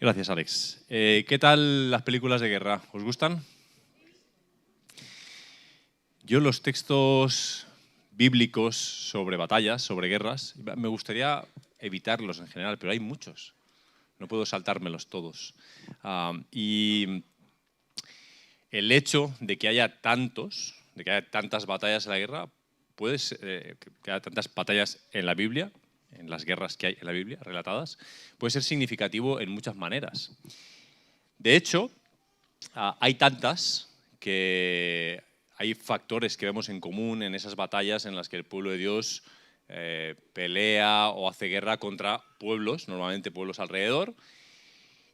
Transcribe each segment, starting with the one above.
Gracias, Alex. ¿Qué tal las películas de guerra? ¿Os gustan? Yo los textos bíblicos sobre batallas, sobre guerras, me gustaría evitarlos en general, pero hay muchos. No puedo saltármelos todos. Y el hecho de que haya tantos, de que haya tantas batallas en la guerra, puede ser, que haya tantas batallas en la Biblia, en las guerras que hay en la Biblia relatadas, puede ser significativo en muchas maneras. De hecho, hay tantas que hay factores que vemos en común en esas batallas en las que el pueblo de Dios pelea o hace guerra contra pueblos, normalmente pueblos alrededor.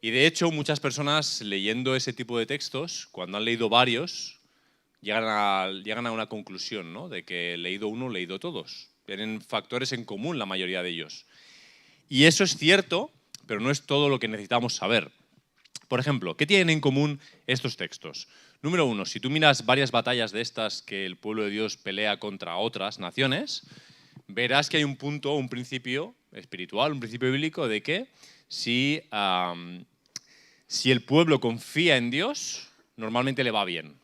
Y de hecho, muchas personas leyendo ese tipo de textos, cuando han leído varios, llegan a una conclusión, ¿no? De que leído uno, leído todos. Tienen factores en común la mayoría de ellos. Y eso es cierto, pero no es todo lo que necesitamos saber. Por ejemplo, ¿qué tienen en común estos textos? Número uno, si tú miras varias batallas de estas que el pueblo de Dios pelea contra otras naciones, verás que hay un punto, un principio espiritual, un principio bíblico de que si el pueblo confía en Dios, normalmente le va bien.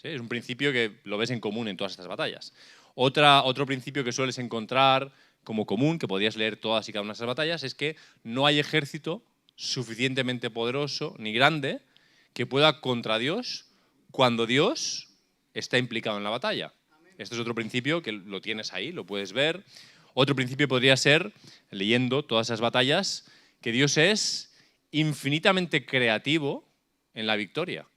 ¿Sí? Es un principio que lo ves en común en todas estas batallas. Otro principio que sueles encontrar como común, que podrías leer todas y cada una de esas batallas, es que no hay ejército suficientemente poderoso ni grande que pueda contra Dios cuando Dios está implicado en la batalla. Este es otro principio que lo tienes ahí, lo puedes ver. Otro principio podría ser, leyendo todas esas batallas, que Dios es infinitamente creativo en la victoria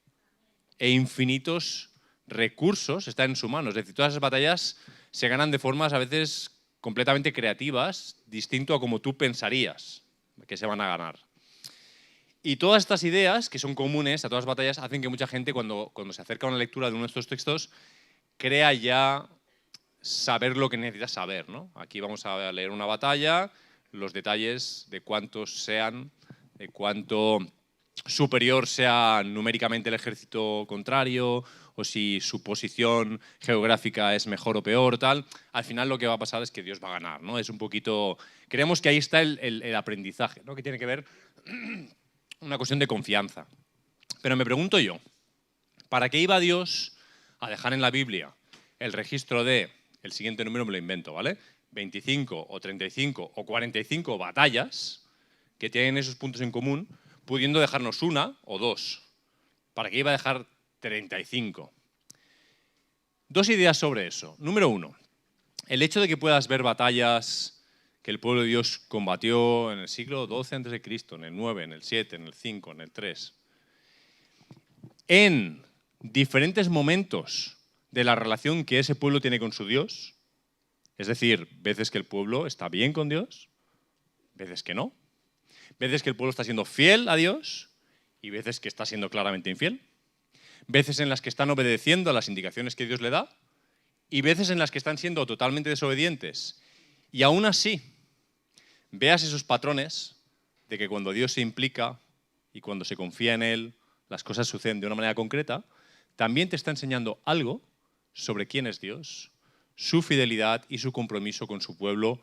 e infinitos recursos están en su mano. Es decir, todas esas batallas se ganan de formas a veces completamente creativas, distinto a como tú pensarías que se van a ganar. Y todas estas ideas, que son comunes a todas las batallas, hacen que mucha gente, cuando se acerca a una lectura de uno de estos textos, crea ya saber lo que necesita saber, ¿no? Aquí vamos a leer una batalla, los detalles de cuántos sean, de cuánto superior sea numéricamente el ejército contrario, o si su posición geográfica es mejor o peor, tal. Al final lo que va a pasar es que Dios va a ganar, ¿no? Es un poquito... Creemos que ahí está el aprendizaje, ¿no? Que tiene que ver una cuestión de confianza. Pero me pregunto yo, ¿para qué iba Dios a dejar en la Biblia el registro de, el siguiente número me lo invento, ¿vale? 25 o 35 o 45 batallas que tienen esos puntos en común, pudiendo dejarnos una o dos? ¿Para qué iba a dejar 35? Dos ideas sobre eso. Número uno, el hecho de que puedas ver batallas que el pueblo de Dios combatió en el siglo XII a.C., en el 9, en el 7, en el 5, en el 3, en diferentes momentos de la relación que ese pueblo tiene con su Dios, es decir, veces que el pueblo está bien con Dios, veces que no, veces que el pueblo está siendo fiel a Dios y veces que está siendo claramente infiel, veces en las que están obedeciendo a las indicaciones que Dios le da y veces en las que están siendo totalmente desobedientes. Y aún así, veas esos patrones de que cuando Dios se implica y cuando se confía en Él, las cosas suceden de una manera concreta, también te está enseñando algo sobre quién es Dios, su fidelidad y su compromiso con su pueblo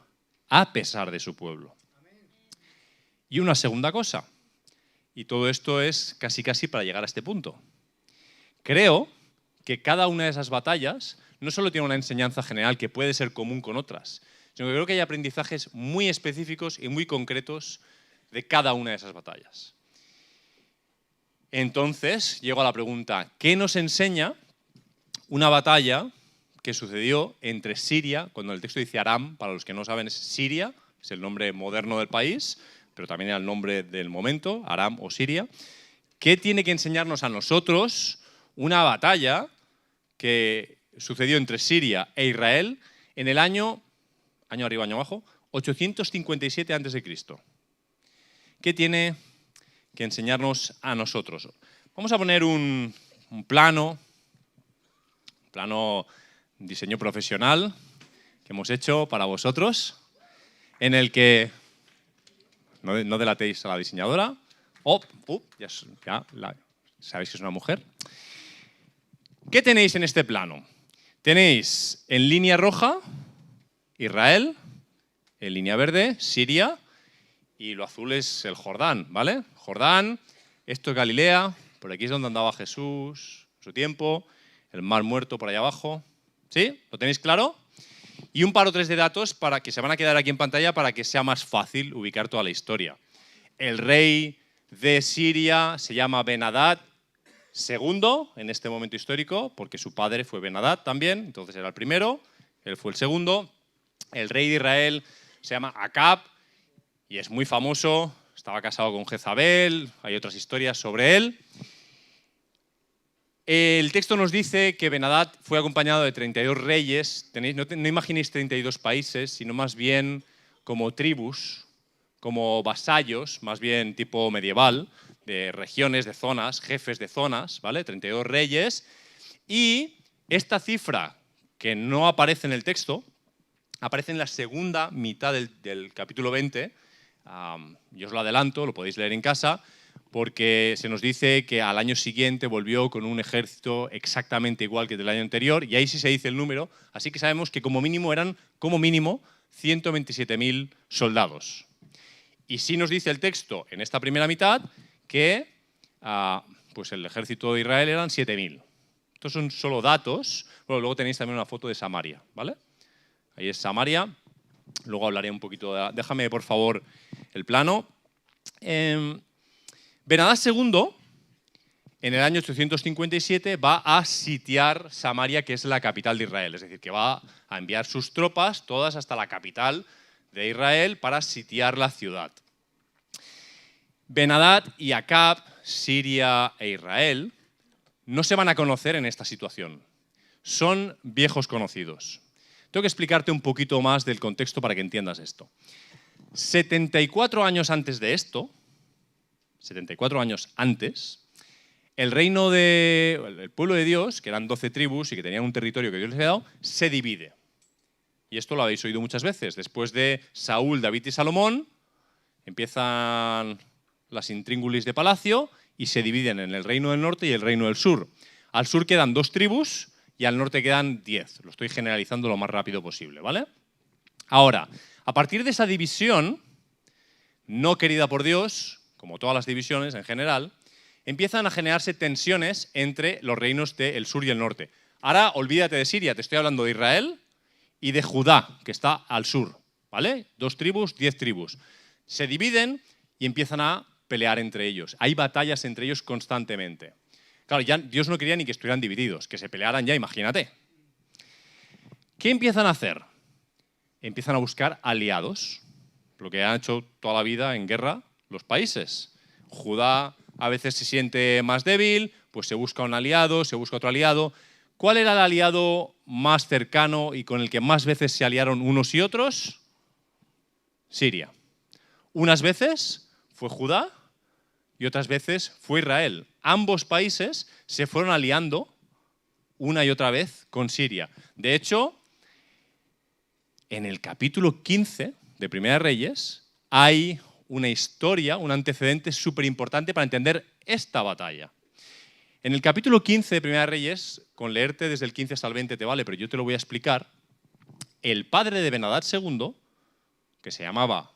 a pesar de su pueblo. Y una segunda cosa, y todo esto es casi para llegar a este punto. Creo que cada una de esas batallas no solo tiene una enseñanza general que puede ser común con otras, sino que creo que hay aprendizajes muy específicos y muy concretos de cada una de esas batallas. Entonces, llego a la pregunta, ¿qué nos enseña una batalla que sucedió entre Siria, cuando el texto dice Aram, para los que no saben es Siria, es el nombre moderno del país, pero también era el nombre del momento, Aram o Siria? ¿Qué tiene que enseñarnos a nosotros una batalla que sucedió entre Siria e Israel en el año arriba, año abajo, 857 a.C.? ¿Qué tiene que enseñarnos a nosotros? Vamos a poner un plano diseño profesional que hemos hecho para vosotros, en el que, no delatéis a la diseñadora, ya sabéis que es una mujer. ¿Qué tenéis en este plano? Tenéis en línea roja Israel, en línea verde Siria y lo azul es el Jordán, ¿vale? Jordán, esto es Galilea, por aquí es donde andaba Jesús en su tiempo, el Mar Muerto por allá abajo. ¿Sí? ¿Lo tenéis claro? Y un par o tres de datos para que se van a quedar aquí en pantalla para que sea más fácil ubicar toda la historia. El rey de Siria se llama Ben-Hadad II en este momento histórico, porque su padre fue Ben-Hadad también, entonces era el primero, él fue el segundo. El rey de Israel se llama Acab y es muy famoso, estaba casado con Jezabel, hay otras historias sobre él. El texto nos dice que Ben-Hadad fue acompañado de 32 reyes. No imaginéis 32 países, sino más bien como tribus, como vasallos, más bien tipo medieval, de regiones, de zonas, jefes de zonas, ¿vale? 32 reyes. Y esta cifra, que no aparece en el texto, aparece en la segunda mitad del capítulo 20. Yo os lo adelanto, lo podéis leer en casa, porque se nos dice que al año siguiente volvió con un ejército exactamente igual que el del año anterior, y ahí sí se dice el número, así que sabemos que como mínimo eran, 127.000 soldados. Y sí nos dice el texto en esta primera mitad que pues el ejército de Israel eran 7.000. Estos son solo datos. Bueno, luego tenéis también una foto de Samaria, ¿vale? Ahí es Samaria. Luego hablaré un poquito de... Déjame, por favor, el plano. Ben-Hadad II, en el año 857, va a sitiar Samaria, que es la capital de Israel. Es decir, que va a enviar sus tropas, todas hasta la capital de Israel, para sitiar la ciudad. Ben-Hadad y Acab, Siria e Israel, no se van a conocer en esta situación. Son viejos conocidos. Tengo que explicarte un poquito más del contexto para que entiendas esto. 74 años antes de esto, 74 años antes, el pueblo de Dios, que eran 12 tribus y que tenían un territorio que Dios les había dado, se divide. Y esto lo habéis oído muchas veces. Después de Saúl, David y Salomón, empiezan las intríngulis de palacio y se dividen en el reino del norte y el reino del sur. Al sur quedan 2 tribus y al norte quedan 10. Lo estoy generalizando lo más rápido posible, ¿vale? Ahora, a partir de esa división, no querida por Dios, como todas las divisiones en general, empiezan a generarse tensiones entre los reinos del sur y el norte. Ahora, olvídate de Siria, te estoy hablando de Israel y de Judá, que está al sur, ¿vale? 2 tribus, 10 tribus. Se dividen y empiezan a pelear entre ellos. Hay batallas entre ellos constantemente. Claro, ya Dios no quería ni que estuvieran divididos, que se pelearan ya, imagínate. ¿Qué empiezan a hacer? Empiezan a buscar aliados, lo que han hecho toda la vida en guerra los países. Judá a veces se siente más débil, pues se busca un aliado, se busca otro aliado. ¿Cuál era el aliado más cercano y con el que más veces se aliaron unos y otros? Siria. Unas veces fue Judá y otras veces fue Israel. Ambos países se fueron aliando una y otra vez con Siria. De hecho, en el capítulo 15 de Primera de Reyes hay una historia, un antecedente súper importante para entender esta batalla. En el capítulo 15 de Primera de Reyes, con leerte desde el 15 hasta el 20 te vale, pero yo te lo voy a explicar, el padre de Ben-Hadad II, que se llamaba,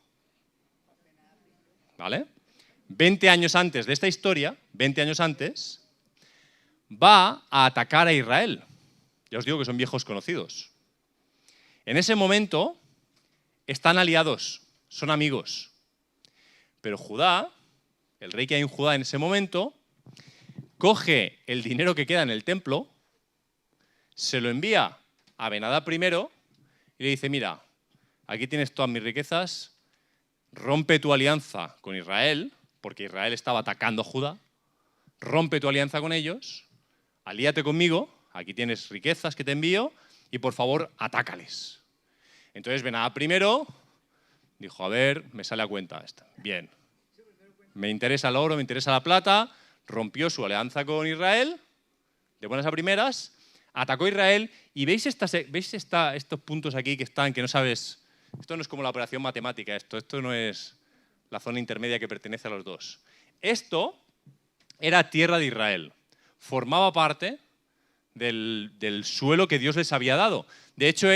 ¿vale? 20 años antes de esta historia, 20 años antes, va a atacar a Israel. Ya os digo que son viejos conocidos. En ese momento están aliados, son amigos. Pero Judá, el rey que hay en Judá en ese momento, coge el dinero que queda en el templo, se lo envía a Ben-Hadad I y le dice, mira, aquí tienes todas mis riquezas, rompe tu alianza con Israel, porque Israel estaba atacando a Judá, rompe tu alianza con ellos, alíate conmigo, aquí tienes riquezas que te envío y por favor atácales. Entonces Ben-Hadad I dijo, a ver, me sale a cuenta esta. Bien, me interesa el oro, me interesa la plata, rompió su alianza con Israel, de buenas a primeras, atacó a Israel y ¿veis estos puntos aquí que están, que no sabes? Esto no es como la operación matemática, esto no es la zona intermedia que pertenece a los dos. Esto era tierra de Israel, formaba parte del suelo que Dios les había dado. De hecho,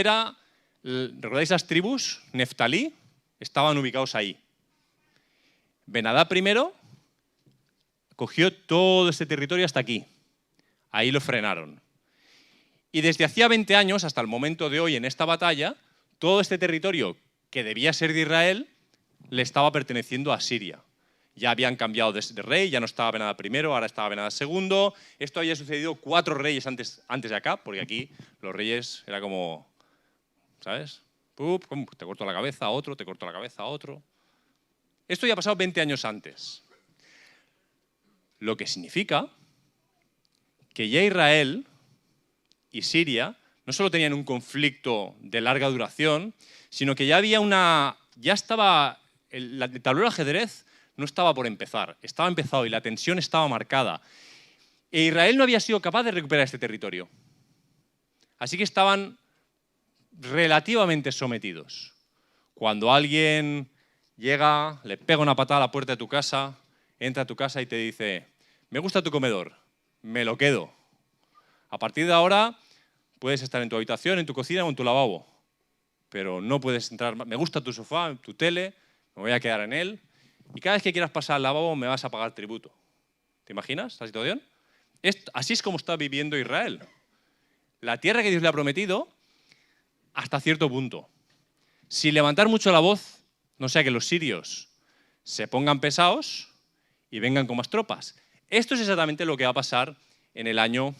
¿recordáis las tribus? Neftalí, estaban ubicados ahí. Ben-Hadad I cogió todo este territorio hasta aquí. Ahí lo frenaron. Y desde hacía 20 años hasta el momento de hoy, en esta batalla, todo este territorio que debía ser de Israel le estaba perteneciendo a Siria. Ya habían cambiado de rey, ya no estaba Ben-Hadad I, ahora estaba Ben-Hadad II. Esto había sucedido 4 reyes antes de acá, porque aquí los reyes era como, ¿sabes? Te corto la cabeza a otro, te corto la cabeza a otro. Esto ya ha pasado 20 años antes. Lo que significa que ya Israel y Siria no solo tenían un conflicto de larga duración, sino que ya había ya estaba, el tablero de ajedrez no estaba por empezar, estaba empezado y la tensión estaba marcada. E Israel no había sido capaz de recuperar este territorio. Así que estaban relativamente sometidos. Cuando alguien llega, le pega una patada a la puerta de tu casa, entra a tu casa y te dice, me gusta tu comedor, me lo quedo. A partir de ahora puedes estar en tu habitación, en tu cocina o en tu lavabo, pero no puedes entrar. Me gusta tu sofá, tu tele, me voy a quedar en él y cada vez que quieras pasar al lavabo me vas a pagar tributo. ¿Te imaginas la situación? Así es como está viviendo Israel. La tierra que Dios le ha prometido hasta cierto punto. Sin levantar mucho la voz, no sea que los sirios se pongan pesados y vengan con más tropas. Esto es exactamente lo que va a pasar en el año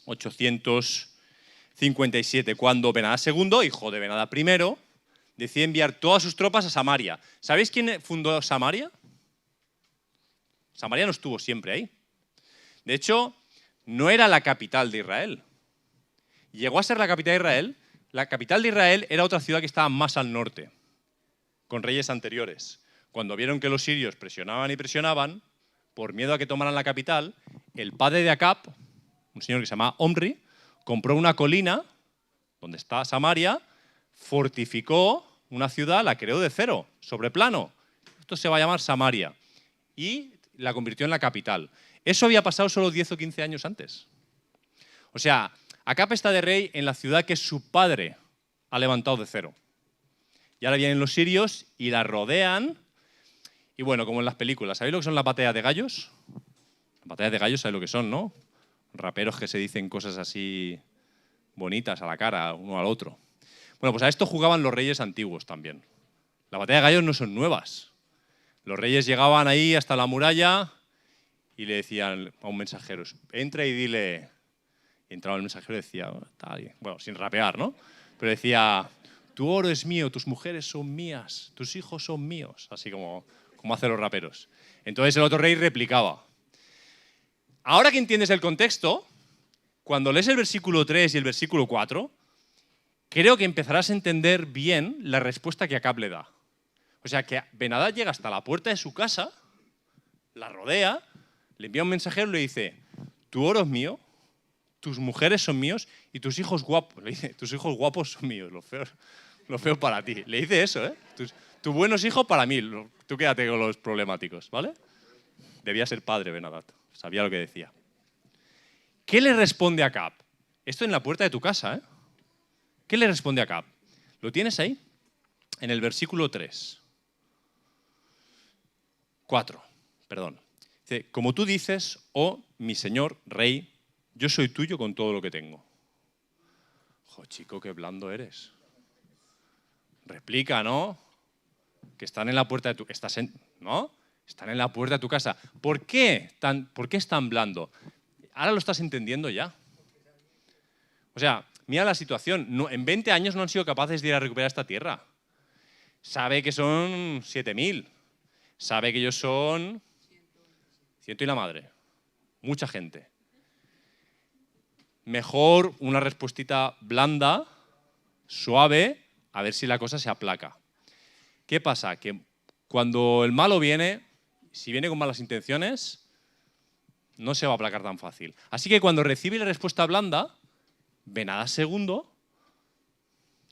857, cuando Ben-Hadad II, hijo de Ben-Hadad I, decide enviar todas sus tropas a Samaria. ¿Sabéis quién fundó Samaria? Samaria no estuvo siempre ahí. De hecho, no era la capital de Israel. Llegó a ser la capital de Israel. La capital de Israel era otra ciudad que estaba más al norte, con reyes anteriores. Cuando vieron que los sirios presionaban y presionaban, por miedo a que tomaran la capital, el padre de Acab, un señor que se llama Omri, compró una colina donde está Samaria, fortificó una ciudad, la creó de cero, sobre plano. Esto se va a llamar Samaria. Y la convirtió en la capital. Eso había pasado solo 10 o 15 años antes. O sea, Acab está de rey en la ciudad que su padre ha levantado de cero. Y ahora vienen los sirios y la rodean. Y bueno, como en las películas, ¿sabéis lo que son las batallas de gallos? Las batallas de gallos, ¿sabéis lo que son, no? Raperos que se dicen cosas así bonitas a la cara, uno al otro. Bueno, pues a esto jugaban los reyes antiguos también. Las batallas de gallos no son nuevas. Los reyes llegaban ahí hasta la muralla y le decían a un mensajero, entra y dile... Y entraba el mensajero y decía, bueno, sin rapear, ¿no? Pero decía, tu oro es mío, tus mujeres son mías, tus hijos son míos, así como hacen los raperos. Entonces el otro rey replicaba. Ahora que entiendes el contexto, cuando lees el versículo 3 y el versículo 4, creo que empezarás a entender bien la respuesta que Acab le da. O sea, que Ben-Hadad llega hasta la puerta de su casa, la rodea, le envía un mensajero y le dice, tu oro es mío, tus mujeres son míos y tus hijos guapos. Le dice, tus hijos guapos son míos, lo feo para ti. Le dice eso, ¿eh? Tus buenos hijos para mí, tú quédate con los problemáticos, ¿vale? Debía ser padre Ben-Hadad, sabía lo que decía. ¿Qué le responde a Acab? Esto en la puerta de tu casa, ¿eh? ¿Qué le responde a Acab? ¿Lo tienes ahí? En el versículo 4, perdón. Dice, como tú dices, oh mi señor rey, yo soy tuyo con todo lo que tengo. Jo, chico, qué blando eres. Replica, ¿no? Que están en la puerta de tu... ¿No? Están en la puerta de tu casa. ¿Por qué es tan blando? Ahora lo estás entendiendo ya. O sea, mira la situación. En 20 años no han sido capaces de ir a recuperar esta tierra. Sabe que son 7.000. Sabe que ellos son 100 y la madre. Mucha gente. Mejor una respuestita blanda, suave, a ver si la cosa se aplaca. ¿Qué pasa? Que cuando el malo viene, si viene con malas intenciones, no se va a aplacar tan fácil. Así que cuando recibe la respuesta blanda, Ben-Hadad II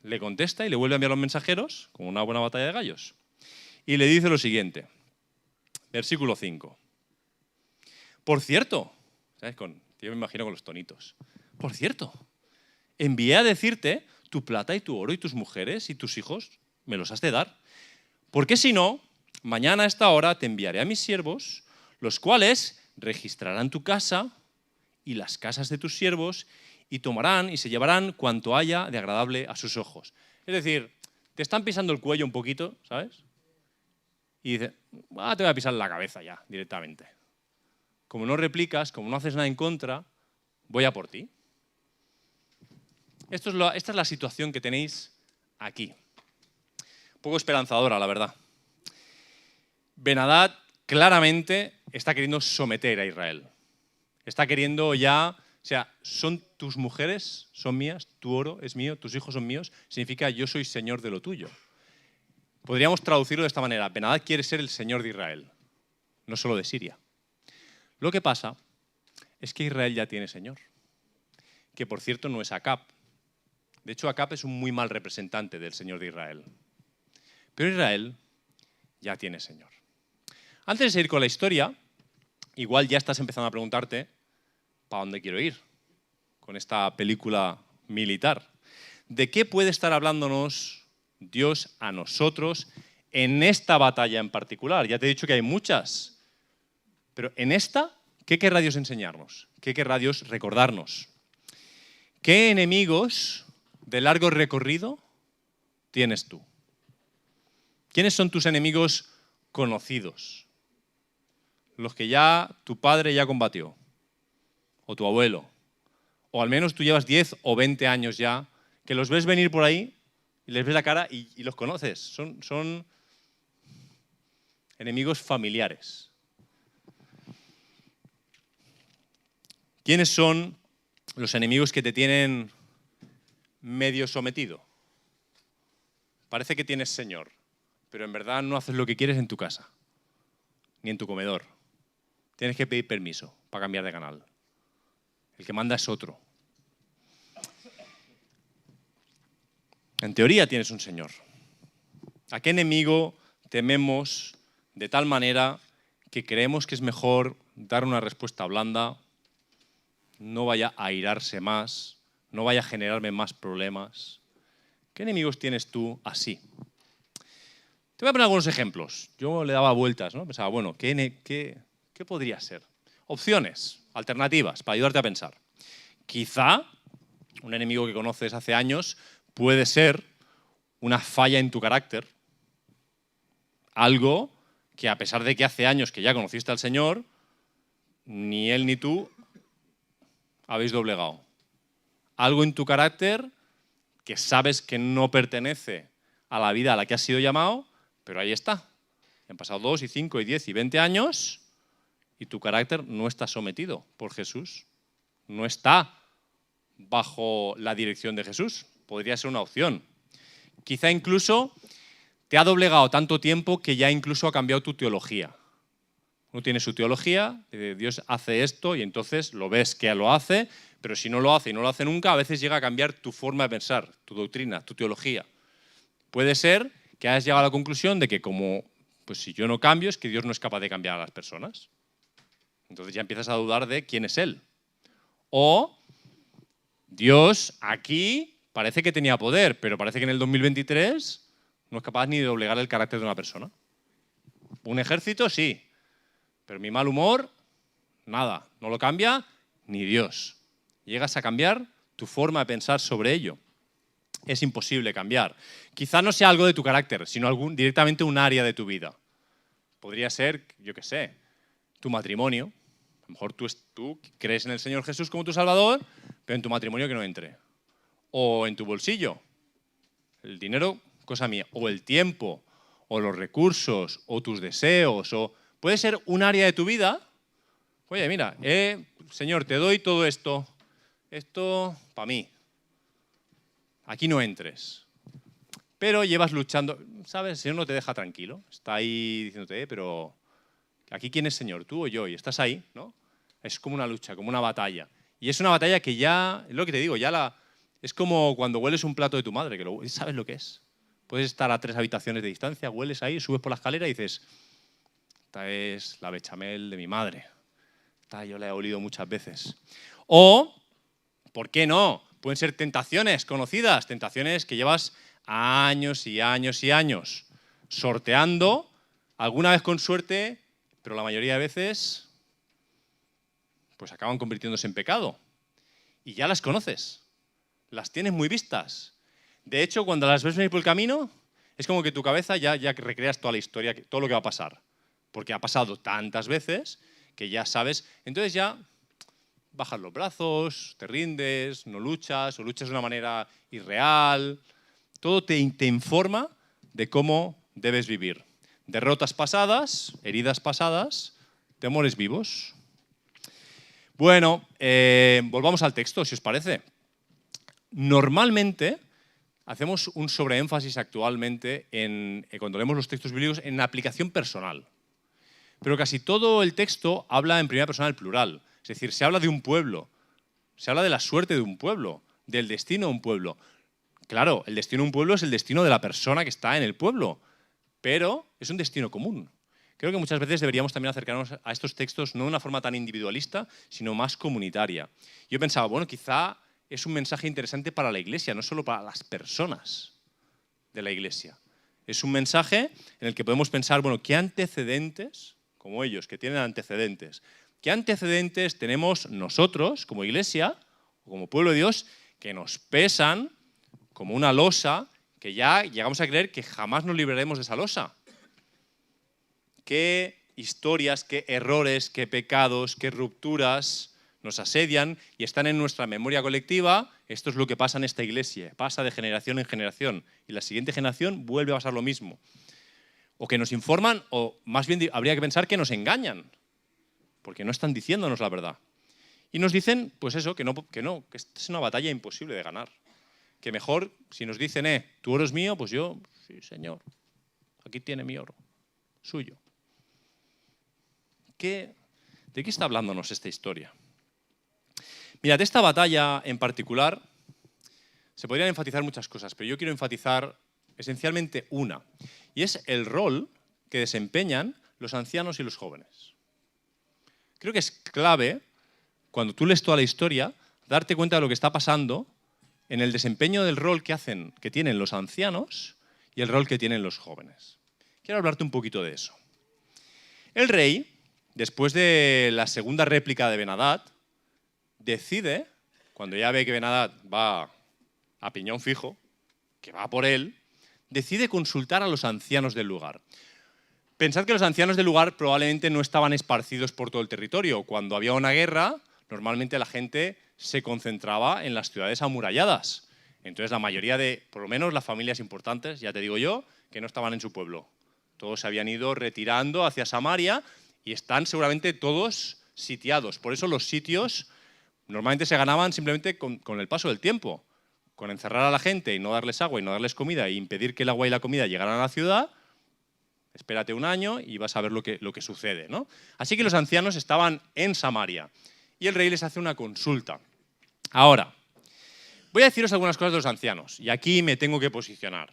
le contesta y le vuelve a enviar los mensajeros, como una buena batalla de gallos. Y le dice lo siguiente, versículo 5. Por cierto, ¿sabes? Yo me imagino con los tonitos. Por cierto, envié a decirte, tu plata y tu oro y tus mujeres y tus hijos me los has de dar. Porque si no, mañana a esta hora te enviaré a mis siervos, los cuales registrarán tu casa y las casas de tus siervos, y tomarán y se llevarán cuanto haya de agradable a sus ojos. Es decir, te están pisando el cuello un poquito, ¿sabes? Y dices, te voy a pisar la cabeza ya, directamente. Como no replicas, como no haces nada en contra, voy a por ti. Esta es la situación que tenéis aquí. Un poco esperanzadora, la verdad. Ben-Hadad claramente está queriendo someter a Israel. Está queriendo ya, o sea, son tus mujeres, son mías, tu oro es mío, tus hijos son míos, significa yo soy señor de lo tuyo. Podríamos traducirlo de esta manera, Ben-Hadad quiere ser el señor de Israel, no solo de Siria. Lo que pasa es que Israel ya tiene señor, que por cierto no es Acab. De hecho, Acab es un muy mal representante del señor de Israel. Pero Israel ya tiene señor. Antes de seguir con la historia, igual ya estás empezando a preguntarte ¿para dónde quiero ir con esta película militar? ¿De qué puede estar hablándonos Dios a nosotros en esta batalla en particular? Ya te he dicho que hay muchas, pero en esta, ¿qué querrá Dios enseñarnos? ¿Qué querrá Dios recordarnos? ¿Qué enemigos de largo recorrido tienes tú? ¿Quiénes son tus enemigos conocidos? Los que ya tu padre ya combatió, o tu abuelo, o al menos tú llevas 10 o 20 años ya, que los ves venir por ahí y les ves la cara y los conoces. Son enemigos familiares. ¿Quiénes son los enemigos que te tienen medio sometido? Parece que tienes señor, pero en verdad no haces lo que quieres en tu casa, ni en tu comedor. Tienes que pedir permiso para cambiar de canal. El que manda es otro. En teoría tienes un señor. ¿A qué enemigo tememos de tal manera que creemos que es mejor dar una respuesta blanda, no vaya a airarse más, no vaya a generarme más problemas? ¿Qué enemigos tienes tú así? Te voy a poner algunos ejemplos. Yo le daba vueltas, ¿no? Pensaba, bueno, ¿qué podría ser? Opciones, alternativas, para ayudarte a pensar. Quizá un enemigo que conoces hace años puede ser una falla en tu carácter, algo que a pesar de que hace años que ya conociste al Señor, ni él ni tú habéis doblegado. Algo en tu carácter que sabes que no pertenece a la vida a la que has sido llamado, pero ahí está. Han pasado 2 y 5 y 10 y 20 años y tu carácter no está sometido por Jesús. No está bajo la dirección de Jesús. Podría ser una opción. Quizá incluso te ha doblegado tanto tiempo que ya incluso ha cambiado tu teología. Uno tiene su teología, Dios hace esto y entonces lo ves que lo hace, pero si no lo hace y no lo hace nunca, a veces llega a cambiar tu forma de pensar, tu doctrina, tu teología. Puede ser que hayas llegado a la conclusión de que como, pues si yo no cambio, es que Dios no es capaz de cambiar a las personas. Entonces ya empiezas a dudar de quién es Él. O Dios aquí parece que tenía poder, pero parece que en el 2023 no es capaz ni de doblegar el carácter de una persona. Un ejército, sí, pero mi mal humor, nada, no lo cambia ni Dios. Llegas a cambiar tu forma de pensar sobre ello. Es imposible cambiar. Quizá no sea algo de tu carácter, sino directamente un área de tu vida. Podría ser, yo qué sé, tu matrimonio. A lo mejor tú crees en el Señor Jesús como tu Salvador, pero en tu matrimonio que no entre. O en tu bolsillo. El dinero, cosa mía. O el tiempo, o los recursos, o tus deseos, o puede ser un área de tu vida. Oye, mira, Señor, te doy todo esto. Esto para mí. Aquí no entres. Pero llevas luchando. ¿Sabes? El Señor no te deja tranquilo. Está ahí diciéndote, pero ¿aquí quién es Señor? ¿Tú o yo? Y estás ahí, ¿no? Es como una lucha, como una batalla. Y es una batalla que ya, es lo que te digo, es como cuando hueles un plato de tu madre, que sabes lo que es. Puedes estar a 3 habitaciones de distancia, hueles ahí, subes por la escalera y dices, esta es la bechamel de mi madre. Esta yo la he olido muchas veces. O, ¿por qué no? Pueden ser tentaciones conocidas, tentaciones que llevas años y años y años sorteando alguna vez con suerte, pero la mayoría de veces pues acaban convirtiéndose en pecado. Y ya las conoces, las tienes muy vistas. De hecho, cuando las ves venir por el camino, es como que tu cabeza ya recreas toda la historia, todo lo que va a pasar. Porque ha pasado tantas veces que ya sabes. Entonces ya bajas los brazos, te rindes, no luchas, o luchas de una manera irreal. Todo te informa de cómo debes vivir. Derrotas pasadas, heridas pasadas, temores vivos. Bueno, volvamos al texto, si os parece. Normalmente hacemos un sobreénfasis actualmente cuando leemos los textos bíblicos en la aplicación personal. Pero casi todo el texto habla en primera persona del plural. Es decir, se habla de un pueblo, se habla de la suerte de un pueblo, del destino de un pueblo. Claro, el destino de un pueblo es el destino de la persona que está en el pueblo, pero es un destino común. Creo que muchas veces deberíamos también acercarnos a estos textos no de una forma tan individualista, sino más comunitaria. Yo pensaba, bueno, quizá es un mensaje interesante para la Iglesia, no solo para las personas de la Iglesia. Es un mensaje en el que podemos pensar, bueno, ¿qué antecedentes, como ellos, que tienen antecedentes, qué antecedentes tenemos nosotros como Iglesia o como pueblo de Dios que nos pesan como una losa que ya llegamos a creer que jamás nos libraremos de esa losa? ¿Qué historias, qué errores, qué pecados, qué rupturas nos asedian y están en nuestra memoria colectiva? Esto es lo que pasa en esta iglesia, pasa de generación en generación y la siguiente generación vuelve a pasar lo mismo. O que nos informan, o más bien habría que pensar que nos engañan, porque no están diciéndonos la verdad. Y nos dicen, pues eso, que esta es una batalla imposible de ganar. Que mejor, si nos dicen, tu oro es mío, pues yo, sí, señor, aquí tiene mi oro, suyo. ¿De qué está hablándonos esta historia? Mirad, esta batalla en particular se podrían enfatizar muchas cosas, pero yo quiero enfatizar esencialmente una, y es el rol que desempeñan los ancianos y los jóvenes. Creo que es clave, cuando tú lees toda la historia, darte cuenta de lo que está pasando en el desempeño del rol que tienen los ancianos y el rol que tienen los jóvenes. Quiero hablarte un poquito de eso. El rey, después de la segunda réplica de Ben-Hadad, decide, cuando ya ve que Ben-Hadad va a piñón fijo, que va por él, decide consultar a los ancianos del lugar. Pensad que los ancianos del lugar probablemente no estaban esparcidos por todo el territorio. Cuando había una guerra, normalmente la gente se concentraba en las ciudades amuralladas. Entonces la mayoría de, por lo menos las familias importantes, ya te digo yo, que no estaban en su pueblo. Todos se habían ido retirando hacia Samaria y están seguramente todos sitiados. Por eso los sitios normalmente se ganaban simplemente con el paso del tiempo. Con encerrar a la gente y no darles agua y no darles comida e impedir que el agua y la comida llegaran a la ciudad, espérate un año y vas a ver lo que sucede, ¿no? Así que los ancianos estaban en Samaria y el rey les hace una consulta. Ahora, voy a deciros algunas cosas de los ancianos y aquí me tengo que posicionar.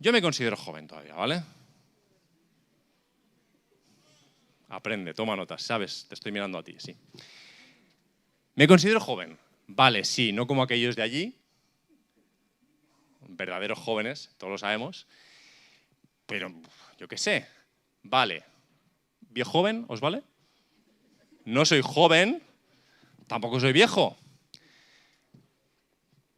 Yo me considero joven todavía, ¿vale? Aprende, toma notas, ¿sabes? Te estoy mirando a ti, sí. Me considero joven. Vale, sí, no como aquellos de allí, verdaderos jóvenes, todos lo sabemos, pero yo qué sé, vale. ¿Viejo joven os vale? No soy joven, tampoco soy viejo.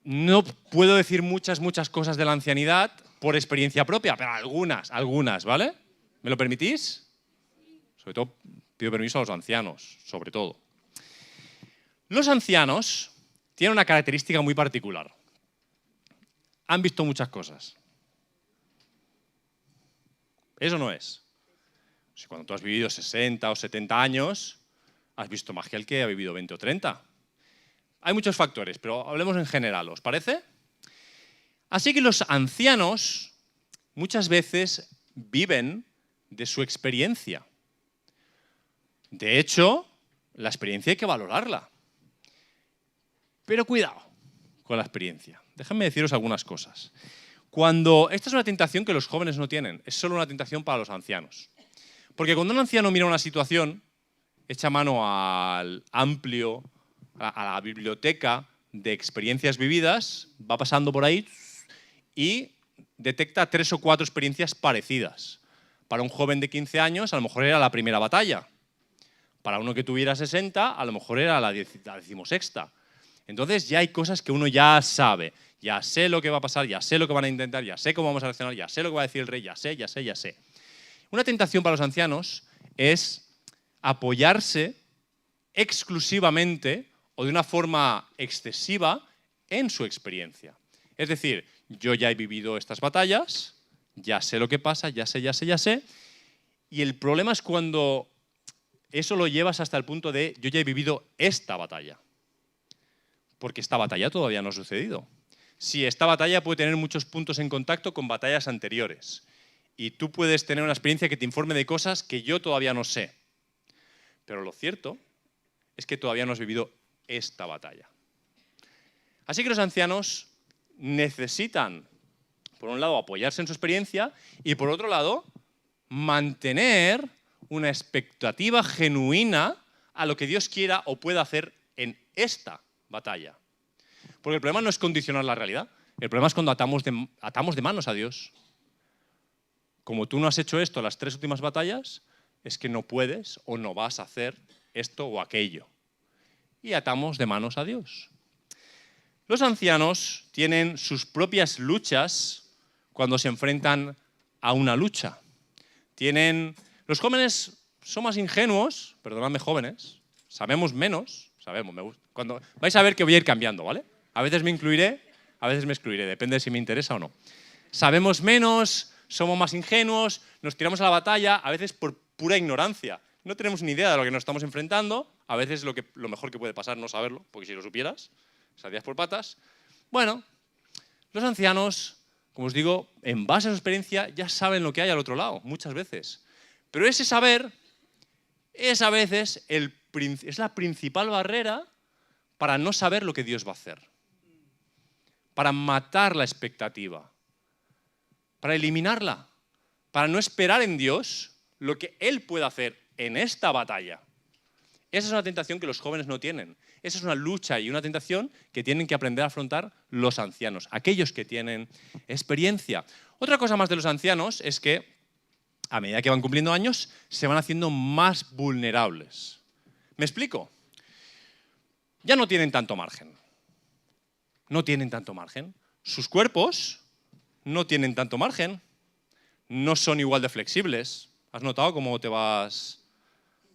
No puedo decir muchas cosas de la ancianidad por experiencia propia, pero algunas, ¿vale? ¿Me lo permitís? Sobre todo pido permiso a los ancianos, sobre todo. Los ancianos tienen una característica muy particular. Han visto muchas cosas. Eso no es. Si cuando tú has vivido 60 o 70 años, has visto más que el que ha vivido 20 o 30. Hay muchos factores, pero hablemos en general, ¿os parece? Así que los ancianos muchas veces viven de su experiencia. De hecho, la experiencia hay que valorarla. Pero cuidado con la experiencia. Déjenme deciros algunas cosas. Esta es una tentación que los jóvenes no tienen, es solo una tentación para los ancianos. Porque cuando un anciano mira una situación, echa mano al amplio, a la biblioteca de experiencias vividas, va pasando por ahí y detecta 3 o 4 experiencias parecidas. Para un joven de 15 años, a lo mejor era la primera batalla. Para uno que tuviera 60, a lo mejor era la 16ª. Entonces ya hay cosas que uno ya sabe. Ya sé lo que va a pasar, ya sé lo que van a intentar, ya sé cómo vamos a reaccionar, ya sé lo que va a decir el rey, ya sé. Una tentación para los ancianos es apoyarse exclusivamente o de una forma excesiva en su experiencia. Es decir, yo ya he vivido estas batallas, ya sé lo que pasa, ya sé. Y el problema es cuando eso lo llevas hasta el punto de yo ya he vivido esta batalla. Porque esta batalla todavía no ha sucedido. Sí, esta batalla puede tener muchos puntos en contacto con batallas anteriores. Y tú puedes tener una experiencia que te informe de cosas que yo todavía no sé. Pero lo cierto es que todavía no has vivido esta batalla. Así que los ancianos necesitan, por un lado, apoyarse en su experiencia y, por otro lado, mantener una expectativa genuina a lo que Dios quiera o pueda hacer en esta batalla. Porque el problema no es condicionar la realidad. El problema es cuando atamos de manos a Dios. Como tú no has hecho esto las 3 últimas batallas, es que no puedes o no vas a hacer esto o aquello. Y atamos de manos a Dios. Los ancianos tienen sus propias luchas cuando se enfrentan a una lucha. Los jóvenes son más ingenuos, perdonadme jóvenes, sabemos menos, cuando vais a ver que voy a ir cambiando, ¿vale? A veces me incluiré, a veces me excluiré, depende de si me interesa o no. Sabemos menos, somos más ingenuos, nos tiramos a la batalla, a veces por pura ignorancia. No tenemos ni idea de lo que nos estamos enfrentando, a veces lo mejor que puede pasar no saberlo, porque si lo supieras, saldrías por patas. Bueno, los ancianos, como os digo, en base a su experiencia ya saben lo que hay al otro lado, muchas veces. Pero ese saber es a veces es la principal barrera para no saber lo que Dios va a hacer. Para matar la expectativa. Para eliminarla. Para no esperar en Dios lo que Él puede hacer en esta batalla. Esa es una tentación que los jóvenes no tienen. Esa es una lucha y una tentación que tienen que aprender a afrontar los ancianos, aquellos que tienen experiencia. Otra cosa más de los ancianos es que, a medida que van cumpliendo años, se van haciendo más vulnerables. ¿Me explico? Ya no tienen tanto margen. No tienen tanto margen. Sus cuerpos no tienen tanto margen. No son igual de flexibles. ¿Has notado cómo te vas...?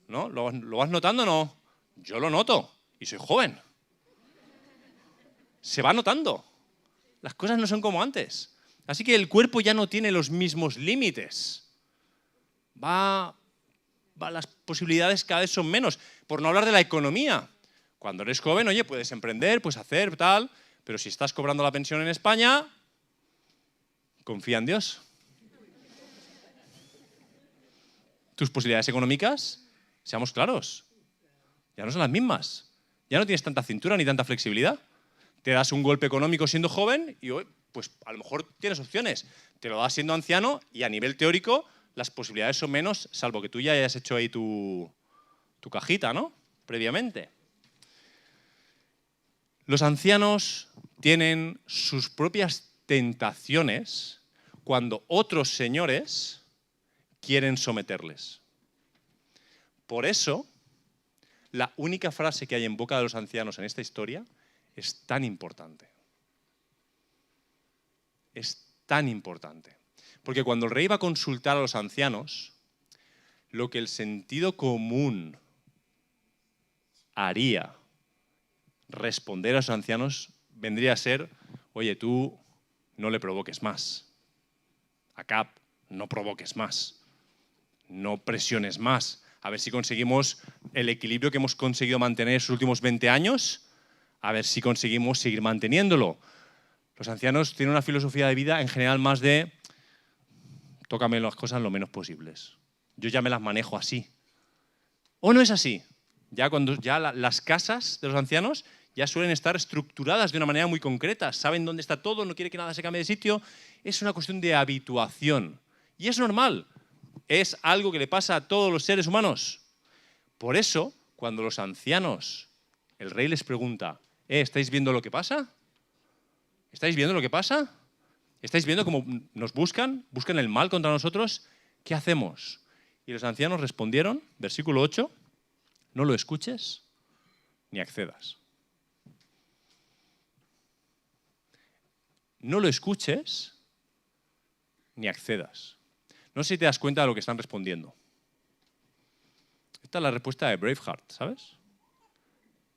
¿No? ¿Lo vas notando o no? Yo lo noto y soy joven. Se va notando. Las cosas no son como antes. Así que el cuerpo ya no tiene los mismos límites. Las posibilidades cada vez son menos. Por no hablar de la economía. Cuando eres joven, oye, puedes emprender, puedes hacer tal, pero si estás cobrando la pensión en España, confía en Dios. Tus posibilidades económicas, seamos claros, ya no son las mismas. Ya no tienes tanta cintura ni tanta flexibilidad. Te das un golpe económico siendo joven y pues a lo mejor tienes opciones. Te lo das siendo anciano y a nivel teórico las posibilidades son menos, salvo que tú ya hayas hecho ahí tu cajita, ¿no? Previamente. Los ancianos tienen sus propias tentaciones cuando otros señores quieren someterles. Por eso, la única frase que hay en boca de los ancianos en esta historia es tan importante. Es tan importante. Porque cuando el rey va a consultar a los ancianos, lo que el sentido común haría responder a los ancianos vendría a ser, oye, tú no le provoques más. Acab, no provoques más. No presiones más. A ver si conseguimos el equilibrio que hemos conseguido mantener estos últimos 20 años, a ver si conseguimos seguir manteniéndolo. Los ancianos tienen una filosofía de vida en general más de tócame las cosas lo menos posibles. Yo ya me las manejo así. ¿O no es así? Las casas de los ancianos ya suelen estar estructuradas de una manera muy concreta. Saben dónde está todo, no quiere que nada se cambie de sitio. Es una cuestión de habituación. Y es normal. Es algo que le pasa a todos los seres humanos. Por eso, cuando los ancianos, el rey les pregunta, ¿estáis viendo lo que pasa? ¿Estáis viendo lo que pasa? ¿Estáis viendo cómo nos buscan? ¿Buscan el mal contra nosotros? ¿qué hacemos? Y los ancianos respondieron, versículo 8, no lo escuches ni accedas. No lo escuches ni accedas. No sé si te das cuenta de lo que están respondiendo. Esta es la respuesta de Braveheart, ¿sabes?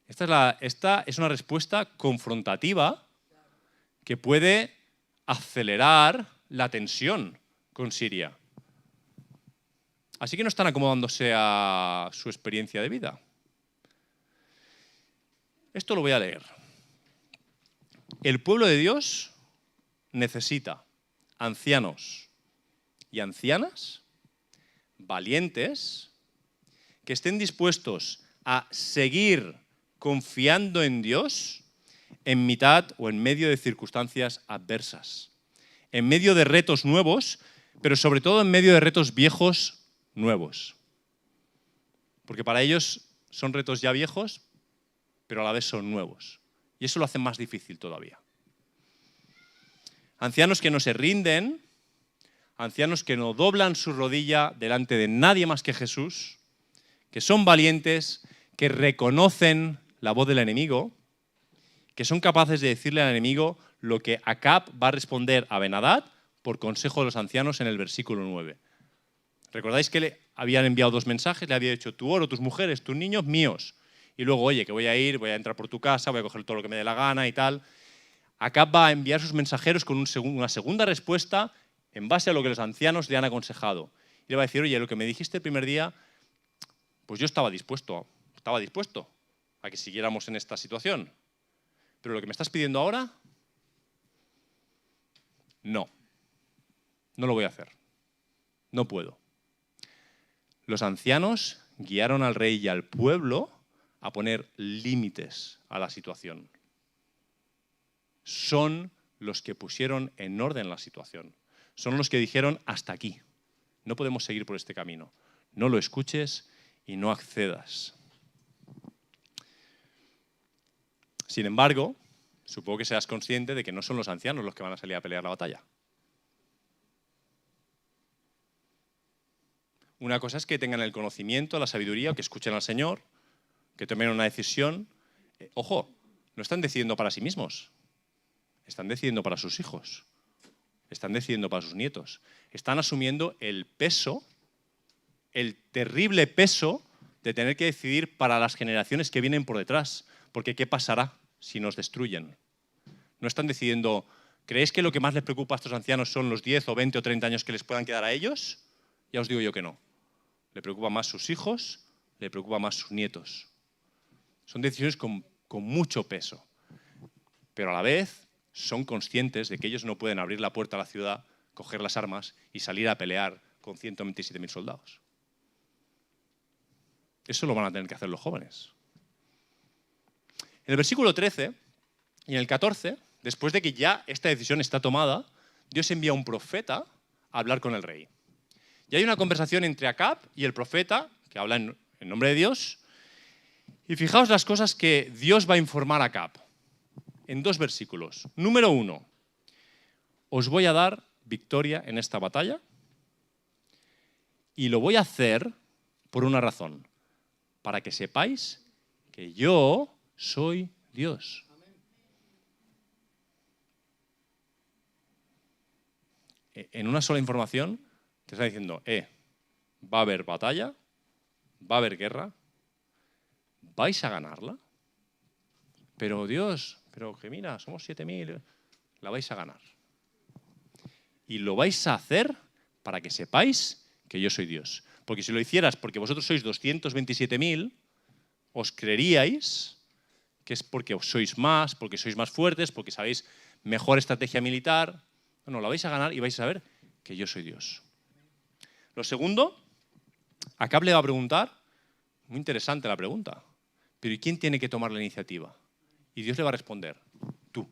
Esta es una respuesta confrontativa que puede acelerar la tensión con Siria. Así que no están acomodándose a su experiencia de vida. Esto lo voy a leer. El pueblo de Dios necesita ancianos y ancianas valientes que estén dispuestos a seguir confiando en Dios en mitad o en medio de circunstancias adversas, en medio de retos nuevos, pero sobre todo en medio de retos viejos nuevos. Porque para ellos son retos ya viejos, pero a la vez son nuevos. Y eso lo hace más difícil todavía. Ancianos que no se rinden, ancianos que no doblan su rodilla delante de nadie más que Jesús, que son valientes, que reconocen la voz del enemigo, que son capaces de decirle al enemigo lo que Acab va a responder a Ben-Hadad por consejo de los ancianos en el versículo 9. ¿Recordáis que le habían enviado 2 mensajes? Le había dicho, tu oro, tus mujeres, tus niños, míos. Y luego, oye, que voy a ir, voy a entrar por tu casa, voy a coger todo lo que me dé la gana y tal. Acab va a enviar sus mensajeros con una segunda respuesta en base a lo que los ancianos le han aconsejado. Y le va a decir, oye, lo que me dijiste el primer día, pues yo estaba dispuesto a que siguiéramos en esta situación. Pero lo que me estás pidiendo ahora, no lo voy a hacer. No puedo. Los ancianos guiaron al rey y al pueblo a poner límites a la situación. Son los que pusieron en orden la situación. Son los que dijeron hasta aquí. No podemos seguir por este camino. No lo escuches y no accedas. Sin embargo, supongo que seas consciente de que no son los ancianos los que van a salir a pelear la batalla. Una cosa es que tengan el conocimiento, la sabiduría, o que escuchen al Señor, que tomen una decisión. Ojo, no están decidiendo para sí mismos. Están decidiendo para sus hijos. Están decidiendo para sus nietos. Están asumiendo el peso, el terrible peso de tener que decidir para las generaciones que vienen por detrás. Porque ¿qué pasará si nos destruyen? No están decidiendo, ¿creéis que lo que más les preocupa a estos ancianos son los 10 o 20 o 30 años que les puedan quedar a ellos? Ya os digo yo que no. Le preocupa más sus hijos, le preocupa más sus nietos. Son decisiones con mucho peso. Pero a la vez son conscientes de que ellos no pueden abrir la puerta a la ciudad, coger las armas y salir a pelear con 127.000 soldados. Eso lo van a tener que hacer los jóvenes. En el versículo 13 y en el 14, después de que ya esta decisión está tomada, Dios envía a un profeta a hablar con el rey. Y hay una conversación entre Acab y el profeta, que habla en nombre de Dios. Y fijaos las cosas que Dios va a informar a Acab en 2 versículos. Número 1, os voy a dar victoria en esta batalla y lo voy a hacer por una razón, para que sepáis que yo soy Dios. En una sola información te está diciendo, va a haber batalla, va a haber guerra, vais a ganarla, pero Dios, pero que mira, somos 7.000, la vais a ganar. Y lo vais a hacer para que sepáis que yo soy Dios. Porque si lo hicieras porque vosotros sois 227.000, os creeríais que es porque sois más fuertes, porque sabéis mejor estrategia militar. No, la vais a ganar y vais a saber que yo soy Dios. Lo segundo, Acab le va a preguntar, muy interesante la pregunta, pero ¿y quién tiene que tomar la iniciativa? Y Dios le va a responder, tú.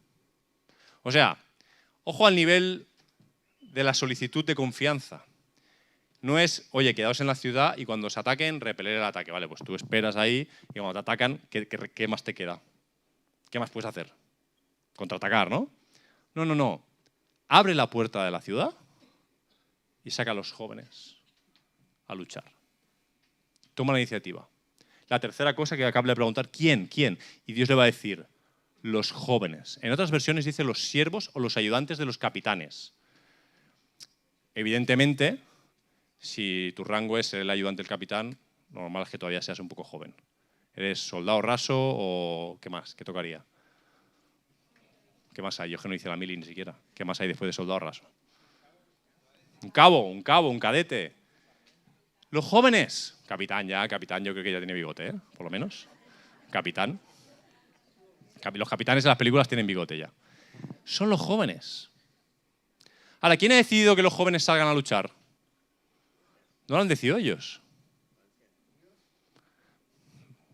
O sea, ojo al nivel de la solicitud de confianza. No es, oye, quedaos en la ciudad y cuando os ataquen, repeler el ataque. Vale, pues tú esperas ahí y cuando te atacan, ¿qué más te queda? ¿Qué más puedes hacer? Contraatacar, ¿no? No. Abre la puerta de la ciudad y saca a los jóvenes. a luchar. Toma la iniciativa. La tercera cosa que acaba de preguntar, ¿quién? ¿Quién? Y Dios le va a decir, los jóvenes. En otras versiones dice los siervos o los ayudantes de los capitanes. Evidentemente, si tu rango es ser el ayudante del capitán, lo normal es que todavía seas un poco joven. ¿Eres soldado raso o qué más? ¿Qué tocaría? ¿Qué más hay? Yo que no hice la mili ni siquiera. ¿Qué más hay después de soldado raso? Un cabo, un cadete. Los jóvenes. Capitán yo creo que ya tiene bigote, ¿eh? Por lo menos. Capitán. Los capitanes de las películas tienen bigote ya. Son los jóvenes. Ahora, ¿quién ha decidido que los jóvenes salgan a luchar? ¿No lo han decidido ellos?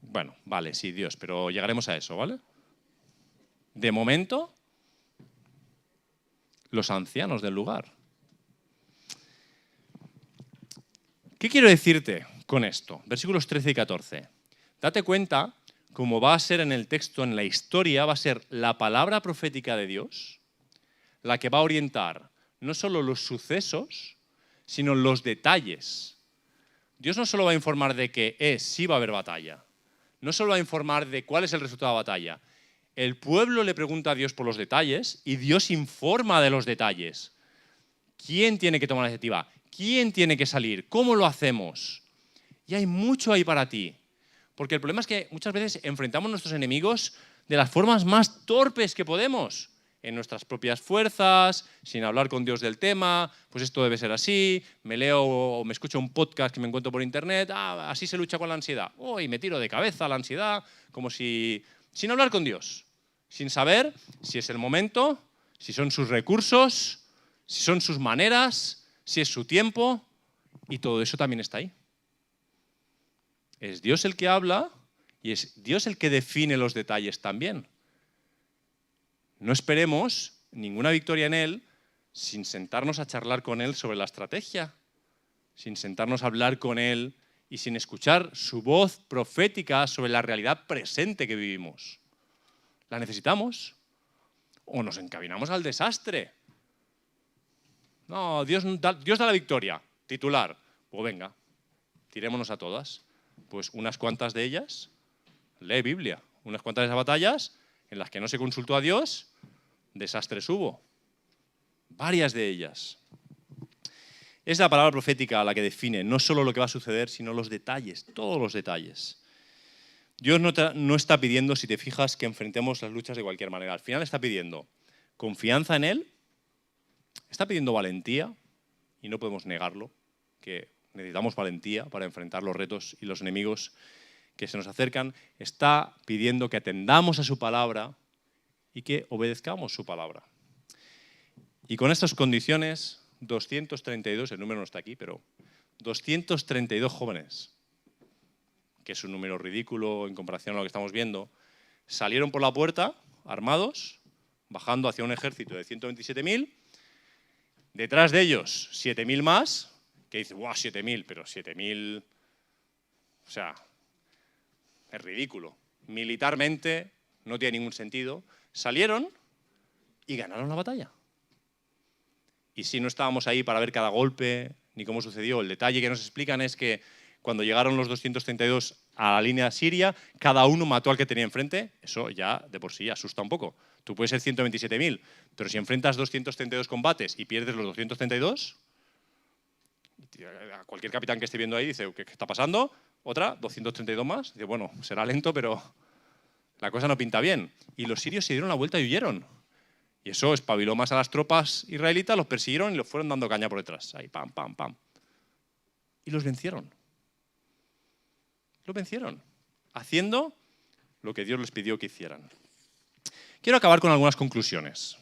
Bueno, vale, sí, Dios, pero llegaremos a eso, ¿vale? De momento, los ancianos del lugar. ¿Qué quiero decirte con esto? Versículos 13 y 14. Date cuenta cómo va a ser en el texto, en la historia, va a ser la palabra profética de Dios la que va a orientar no solo los sucesos, sino los detalles. Dios no solo va a informar de que sí va a haber batalla, no solo va a informar de cuál es el resultado de la batalla. El pueblo le pregunta a Dios por los detalles y Dios informa de los detalles. ¿Quién tiene que tomar la iniciativa? ¿Quién tiene que salir? ¿Cómo lo hacemos? Y hay mucho ahí para ti. Porque el problema es que muchas veces enfrentamos a nuestros enemigos de las formas más torpes que podemos. En nuestras propias fuerzas, sin hablar con Dios del tema, pues esto debe ser así, me leo o me escucho un podcast que me encuentro por internet, así se lucha con la ansiedad. Y me tiro de cabeza a la ansiedad, como si... sin hablar con Dios, sin saber si es el momento, si son sus recursos, si son sus maneras, si es su tiempo, y todo eso también está ahí. Es Dios el que habla y es Dios el que define los detalles también. No esperemos ninguna victoria en Él sin sentarnos a charlar con Él sobre la estrategia, sin sentarnos a hablar con Él y sin escuchar su voz profética sobre la realidad presente que vivimos. ¿La necesitamos? ¿O nos encaminamos al desastre? No, Dios da la victoria. Titular. Pues venga, tirémonos a todas. Pues unas cuantas de ellas, lee Biblia. Unas cuantas de esas batallas en las que no se consultó a Dios, desastres hubo. Varias de ellas. Es la palabra profética la que define no solo lo que va a suceder, sino los detalles, todos los detalles. Dios no está pidiendo, si te fijas, que enfrentemos las luchas de cualquier manera. Al final está pidiendo confianza en Él, está pidiendo valentía, y no podemos negarlo, que necesitamos valentía para enfrentar los retos y los enemigos que se nos acercan. Está pidiendo que atendamos a su palabra y que obedezcamos su palabra. Y con estas condiciones, 232, el número no está aquí, pero 232 jóvenes, que es un número ridículo en comparación a lo que estamos viendo, salieron por la puerta, armados, bajando hacia un ejército de 127.000, detrás de ellos 7.000 más, que dice, ¡guau, 7.000! Pero 7.000, o sea, es ridículo. Militarmente no tiene ningún sentido. Salieron y ganaron la batalla. Y si no estábamos ahí para ver cada golpe ni cómo sucedió, el detalle que nos explican es que cuando llegaron los 232 a la línea siria, cada uno mató al que tenía enfrente. Eso ya de por sí asusta un poco. Tú puedes ser 127.000, pero si enfrentas 232 combates y pierdes los 232, a cualquier capitán que esté viendo ahí dice, ¿qué está pasando? Otra, 232 más. Dice, bueno, será lento, pero la cosa no pinta bien. Y los sirios se dieron la vuelta y huyeron. Y eso espabiló más a las tropas israelitas, los persiguieron y los fueron dando caña por detrás. Ahí, pam, pam, pam. Y los vencieron. Los vencieron, haciendo lo que Dios les pidió que hicieran. Quiero acabar con algunas conclusiones.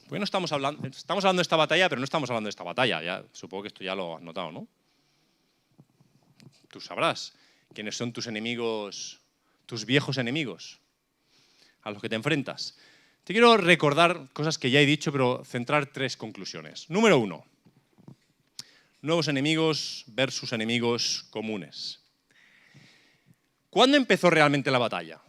Porque no estamos hablando de esta batalla, pero no estamos hablando de esta batalla. Ya, supongo que esto ya lo has notado, ¿no? Tú sabrás quiénes son tus enemigos, tus viejos enemigos, a los que te enfrentas. Te quiero recordar cosas que ya he dicho, pero centrar 3 conclusiones. Número 1. Nuevos enemigos versus enemigos comunes. ¿Cuándo empezó realmente la batalla?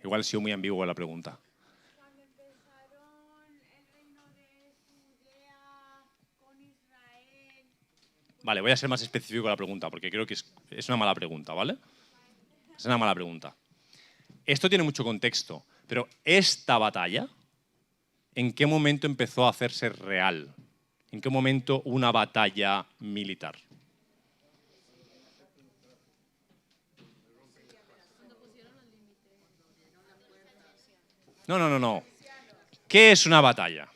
Igual he sido muy ambiguo la pregunta. Cuando empezaron el reino de Judea con Israel. Vale, voy a ser más específico con la pregunta, porque creo que es una mala pregunta, ¿vale? Es una mala pregunta. Esto tiene mucho contexto, pero esta batalla, ¿en qué momento empezó a hacerse real? ¿En qué momento una batalla militar? No. ¿Qué es una batalla?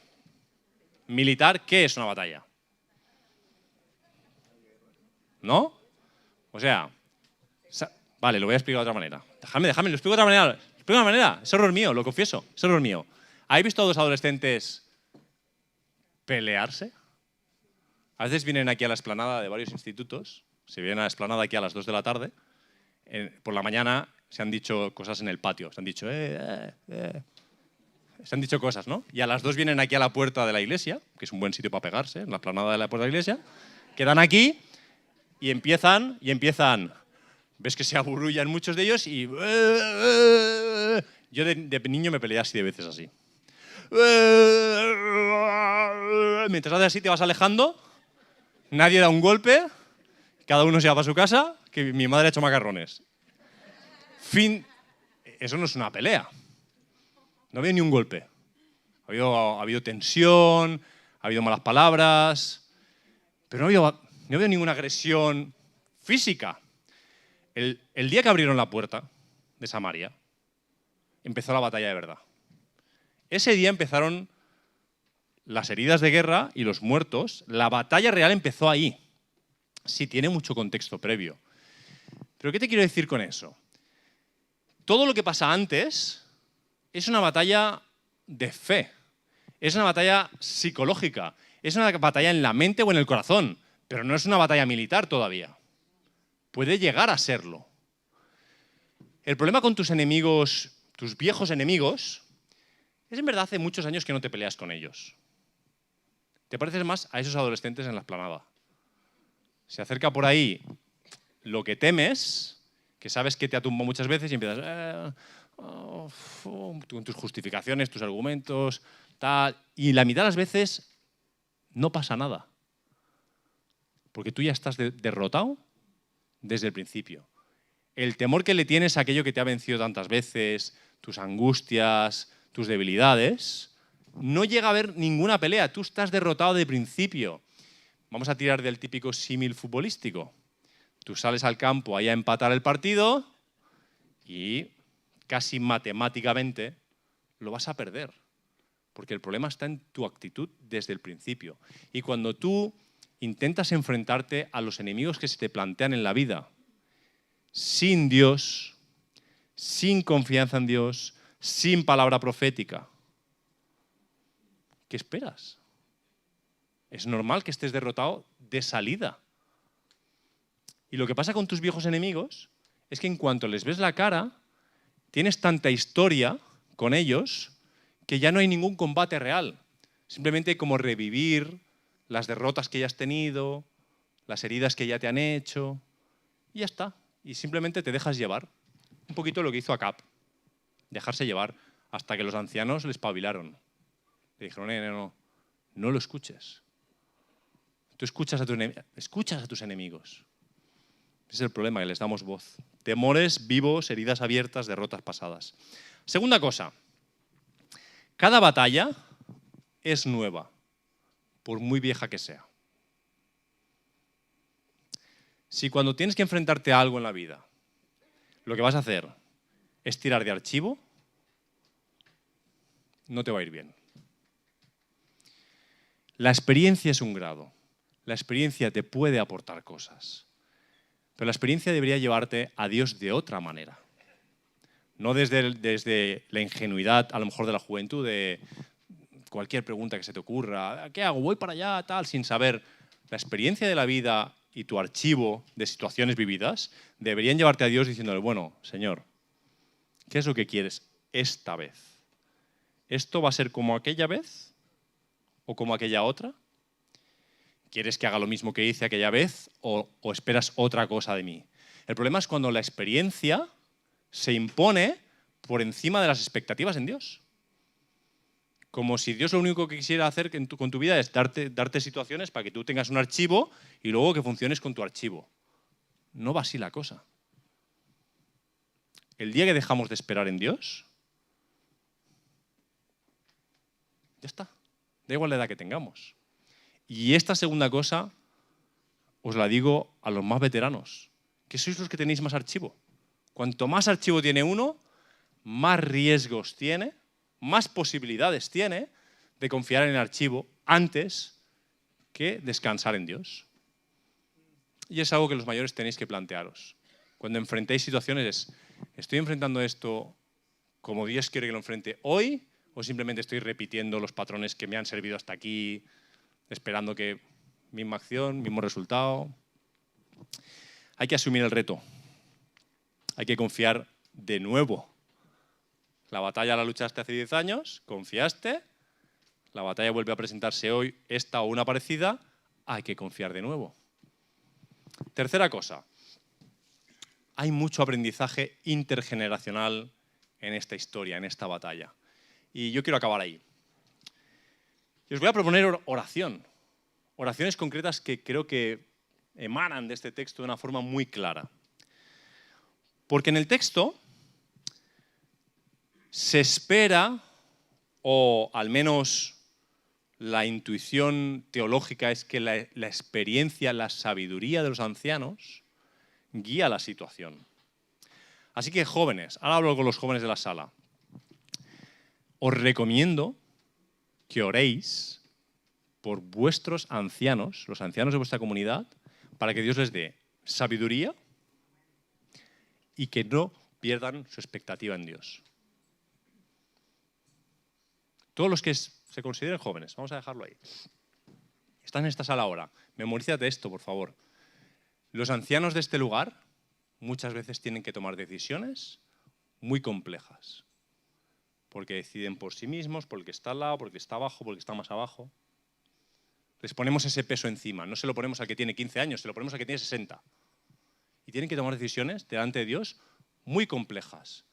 Militar, ¿qué es una batalla? ¿No? O sea, vale, lo voy a explicar de otra manera. Déjame, lo explico de otra manera. Lo explico de una manera. Es error mío, lo confieso. Es error mío. ¿Habéis visto a dos adolescentes pelearse? A veces vienen aquí a la explanada de varios institutos. Se vienen a la explanada aquí a las 2 de la tarde. Por la mañana se han dicho cosas en el patio. Se han dicho, Se han dicho cosas, ¿no? Y a las 2 vienen aquí a la puerta de la iglesia, que es un buen sitio para pegarse, en la explanada de la puerta de la iglesia. Quedan aquí y empiezan. Ves que se aburrullan muchos de ellos y... Yo de niño me peleé así de veces así. Mientras haces así te vas alejando, nadie da un golpe, cada uno se va para su casa, que mi madre ha hecho macarrones. Fin. Eso no es una pelea. No ha habido ni un golpe. Ha habido tensión, ha habido malas palabras, pero no ha habido ninguna agresión física. El día que abrieron la puerta de Samaria, empezó la batalla de verdad. Ese día empezaron las heridas de guerra y los muertos. La batalla real empezó ahí. Sí, tiene mucho contexto previo. ¿Pero qué te quiero decir con eso? Todo lo que pasa antes es una batalla de fe. Es una batalla psicológica. Es una batalla en la mente o en el corazón. Pero no es una batalla militar todavía. Puede llegar a serlo. El problema con tus enemigos, tus viejos enemigos, es en verdad hace muchos años que no te peleas con ellos. Te pareces más a esos adolescentes en la explanada. Se acerca por ahí lo que temes, que sabes que te ha tumbado muchas veces y empiezas con tus justificaciones, tus argumentos, tal, y la mitad de las veces no pasa nada. Porque tú ya estás derrotado desde el principio. El temor que le tienes a aquello que te ha vencido tantas veces, tus angustias, tus debilidades, no llega a haber ninguna pelea. Tú estás derrotado de principio. Vamos a tirar del típico símil futbolístico. Tú sales al campo ahí a empatar el partido y casi matemáticamente lo vas a perder. Porque el problema está en tu actitud desde el principio. Y cuando tú intentas enfrentarte a los enemigos que se te plantean en la vida, sin Dios, sin confianza en Dios, sin palabra profética, ¿qué esperas? Es normal que estés derrotado de salida. Y lo que pasa con tus viejos enemigos es que en cuanto les ves la cara, tienes tanta historia con ellos que ya no hay ningún combate real. Simplemente hay como revivir las derrotas que ya has tenido, las heridas que ya te han hecho, y ya está. Y simplemente te dejas llevar. Un poquito lo que hizo Acab. Dejarse llevar hasta que los ancianos le espabilaron. Le dijeron, no lo escuches. Tú escuchas a tus enemigos. Ese es el problema, que les damos voz. Temores vivos, heridas abiertas, derrotas pasadas. Segunda cosa. Cada batalla es nueva, por muy vieja que sea. Si cuando tienes que enfrentarte a algo en la vida, lo que vas a hacer es tirar de archivo, no te va a ir bien. La experiencia es un grado. La experiencia te puede aportar cosas. Pero la experiencia debería llevarte a Dios de otra manera. No desde la ingenuidad, a lo mejor de la juventud, de cualquier pregunta que se te ocurra. ¿Qué hago? Voy para allá, tal, sin saber. La experiencia de la vida y tu archivo de situaciones vividas deberían llevarte a Dios diciéndole, bueno, Señor, ¿qué es lo que quieres esta vez? ¿Esto va a ser como aquella vez o como aquella otra? ¿Quieres que haga lo mismo que hice aquella vez o esperas otra cosa de mí? El problema es cuando la experiencia se impone por encima de las expectativas en Dios. Como si Dios lo único que quisiera hacer con tu vida es darte situaciones para que tú tengas un archivo y luego que funciones con tu archivo. No va así la cosa. El día que dejamos de esperar en Dios, ya está. Da igual la edad que tengamos. Y esta segunda cosa os la digo a los más veteranos, que sois los que tenéis más archivo. Cuanto más archivo tiene uno, más riesgos tiene, más posibilidades tiene de confiar en el archivo antes que descansar en Dios. Y es algo que los mayores tenéis que plantearos. Cuando enfrentéis situaciones, ¿estoy enfrentando esto como Dios quiere que lo enfrente hoy? ¿O simplemente estoy repitiendo los patrones que me han servido hasta aquí, esperando que misma acción, mismo resultado? Hay que asumir el reto. Hay que confiar de nuevo. La batalla la luchaste hace 10 años, confiaste, la batalla vuelve a presentarse hoy, esta o una parecida, hay que confiar de nuevo. Tercera cosa, hay mucho aprendizaje intergeneracional en esta historia, en esta batalla. Y yo quiero acabar ahí. Y os voy a proponer oración. Oraciones concretas que creo que emanan de este texto de una forma muy clara. Porque en el texto se espera, o al menos la intuición teológica es que la experiencia, la sabiduría de los ancianos guía la situación. Así que jóvenes, ahora hablo con los jóvenes de la sala, os recomiendo que oréis por vuestros ancianos, los ancianos de vuestra comunidad, para que Dios les dé sabiduría y que no pierdan su expectativa en Dios. Todos los que se consideren jóvenes, vamos a dejarlo ahí. Están en esta sala ahora. Memorízate esto, por favor. Los ancianos de este lugar muchas veces tienen que tomar decisiones muy complejas. Porque deciden por sí mismos, por el que está al lado, por el que está abajo, por el que está más abajo. Les ponemos ese peso encima. No se lo ponemos al que tiene 15 años, se lo ponemos al que tiene 60. Y tienen que tomar decisiones delante de Dios muy complejas.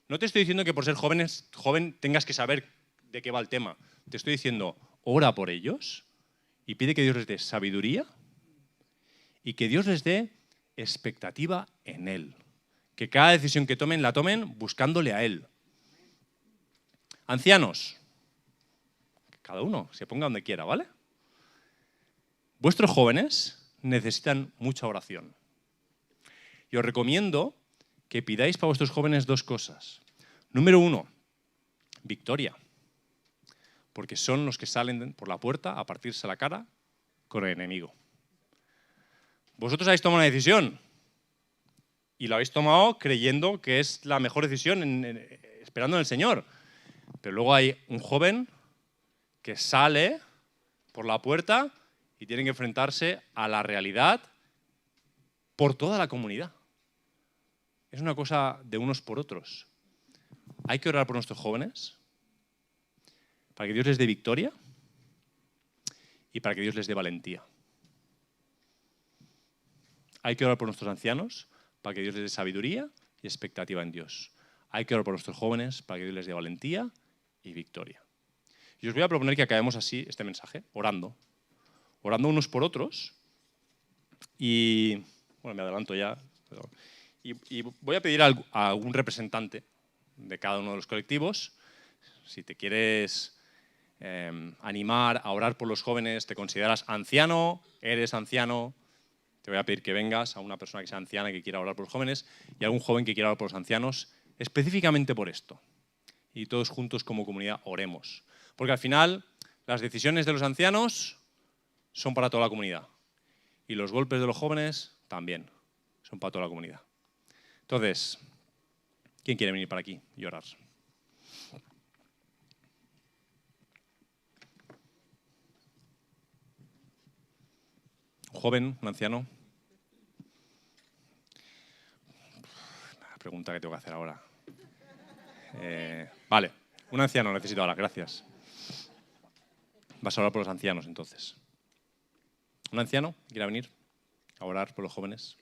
No te estoy diciendo que por ser joven tengas que saber de qué va el tema. Te estoy diciendo, ora por ellos y pide que Dios les dé sabiduría y que Dios les dé expectativa en Él. Que cada decisión que tomen, la tomen buscándole a Él. Ancianos, cada uno se ponga donde quiera, ¿vale? Vuestros jóvenes necesitan mucha oración. Y os recomiendo que pidáis para vuestros jóvenes dos cosas. Número 1, victoria. Porque son los que salen por la puerta a partirse la cara con el enemigo. Vosotros habéis tomado una decisión y lo habéis tomado creyendo que es la mejor decisión, esperando en el Señor. Pero luego hay un joven que sale por la puerta y tiene que enfrentarse a la realidad por toda la comunidad. Es una cosa de unos por otros. Hay que orar por nuestros jóvenes para que Dios les dé victoria y para que Dios les dé valentía. Hay que orar por nuestros ancianos para que Dios les dé sabiduría y expectativa en Dios. Hay que orar por nuestros jóvenes para que Dios les dé valentía y victoria. Y os voy a proponer que acabemos así este mensaje, orando. Orando unos por otros. Y, bueno, me adelanto ya. Y voy a pedir a algún representante de cada uno de los colectivos, si te quieres animar a orar por los jóvenes, te consideras anciano, eres anciano, te voy a pedir que vengas a una persona que sea anciana y que quiera orar por los jóvenes y algún joven que quiera orar por los ancianos, específicamente por esto. Y todos juntos como comunidad oremos. Porque al final las decisiones de los ancianos son para toda la comunidad. Y los golpes de los jóvenes también son para toda la comunidad. Entonces, ¿quién quiere venir para aquí y orar? ¿Un joven, un anciano? La pregunta que tengo que hacer ahora. Vale, un anciano necesito ahora, gracias. Vas a orar por los ancianos, entonces. ¿Un anciano que quiera venir a orar por los jóvenes?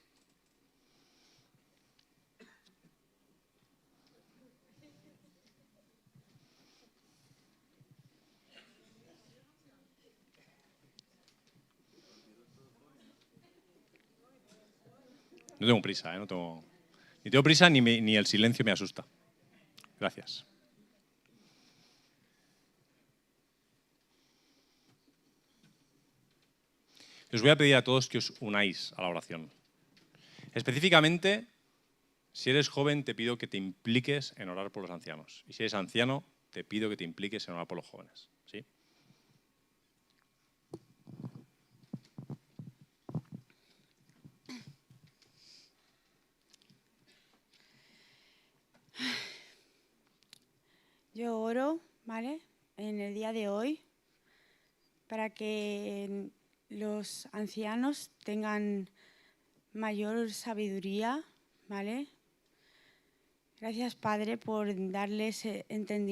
No tengo prisa, ni tengo prisa ni el silencio me asusta. Gracias. Os voy a pedir a todos que os unáis a la oración. Específicamente, si eres joven, te pido que te impliques en orar por los ancianos. Y si eres anciano, te pido que te impliques en orar por los jóvenes. ¿Sí? Yo oro, ¿vale? En el día de hoy para que los ancianos tengan mayor sabiduría, ¿vale? Gracias, Padre, por darles entendimiento